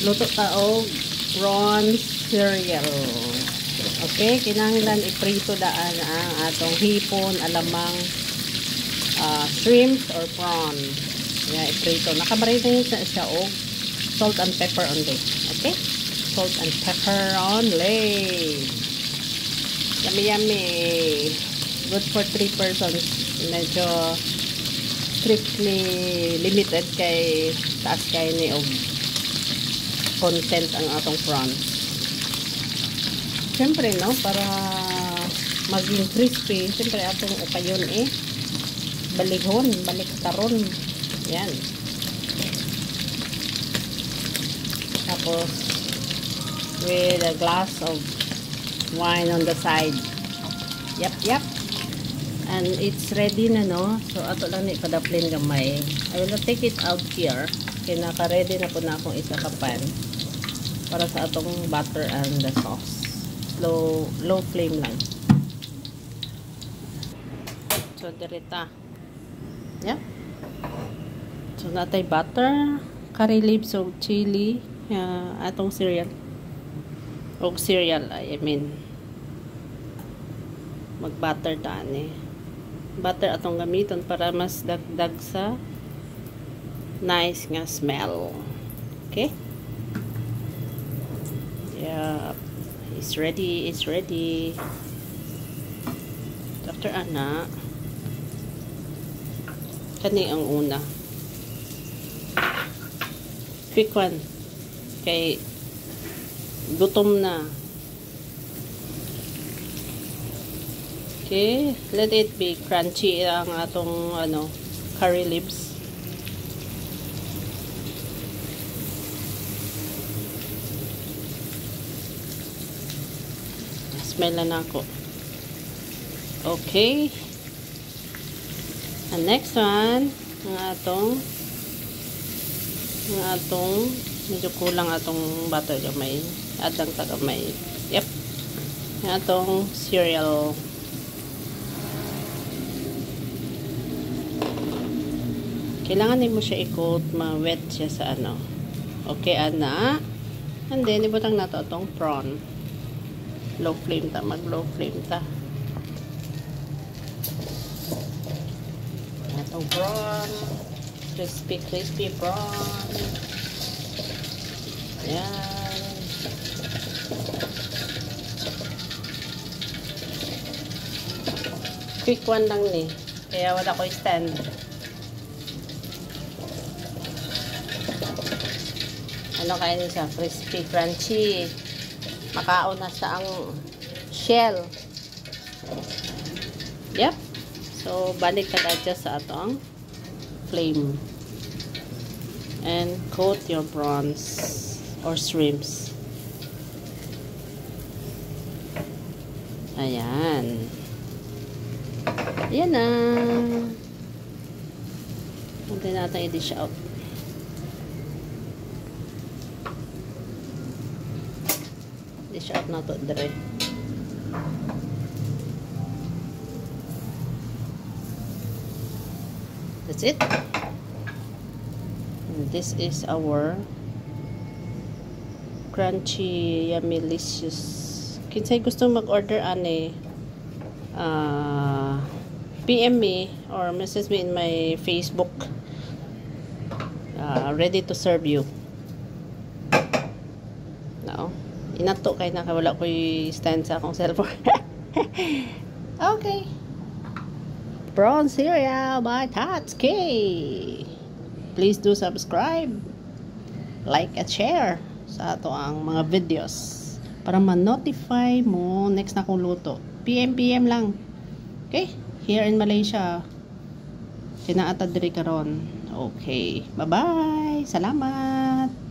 luto taog prawn cereal. Okay, kinahanglan iprito daan ang atong hipon, alamang, shrimps or prawn. Yeah, iprito. Nakamarinate na siya og salt and pepper only. Okay? Salt and pepper only. Yummy, yummy. Good for 3 persons. Medyo strictly limited kay taas kay ni og content ang atong prawns. Siyempre, no, para maging crispy, siyempre atong upayon balighon, baliktaron. Yan. Tapos with a glass of wine on the side. Yep, yep. And it's ready na, no? So ato lang ni padaplin gamay. I will take it out here. Kaya naka-ready na po na akong isa ka pan para sa atong butter and the sauce. Low flame lang. So direta. Yeah. So natay butter, curry leaves of chili, atong cereal. Og cereal, I mean. Mag-butter taan butter atong gamiton para mas dagdag sa nice nga smell. Okay? Yeah. It's ready. It's ready. After ana, kani ang una. Quick one. Kay gutom na. Okay, let it be crunchy ang atong curry leaves. Smell na ako. Okay. And next one, ang atong medyo kulang atong butter gamay. Adang tagamay. Yep. Ang atong cereal. Kailangan mo siya i-coat, ma-wet siya sa Okay, ana. And then, ibutang na to itong prawn. Low flame ta, mag-low flame ta. Itong prawn. Crispy prawn. Ayan. Quick one lang ni. Kaya wala ko stand. Kaya niya siya, crispy, crunchy. Makaon na sa ang shell. Yep. So, balik ka dyan sa atong flame. And coat your prawns or shrimps. Ayan. Ayan na. Huwag natin i-dish out. Dish out na to dire. That's it. And this is our crunchy, yummy, delicious. Kinsay gusto mag-order PM me or message me in my Facebook. Ready to serve you. No. Inato kay nakawala ko yung stand sa akong cellphone. Okay. Prawn cereal by Tatsuki. Please do subscribe, like at share sa ato ang mga videos para ma-notify mo next na kong luto. PM lang. Okay? Here in Malaysia. Kinaata diri karon. Okay. Bye-bye. Salamat.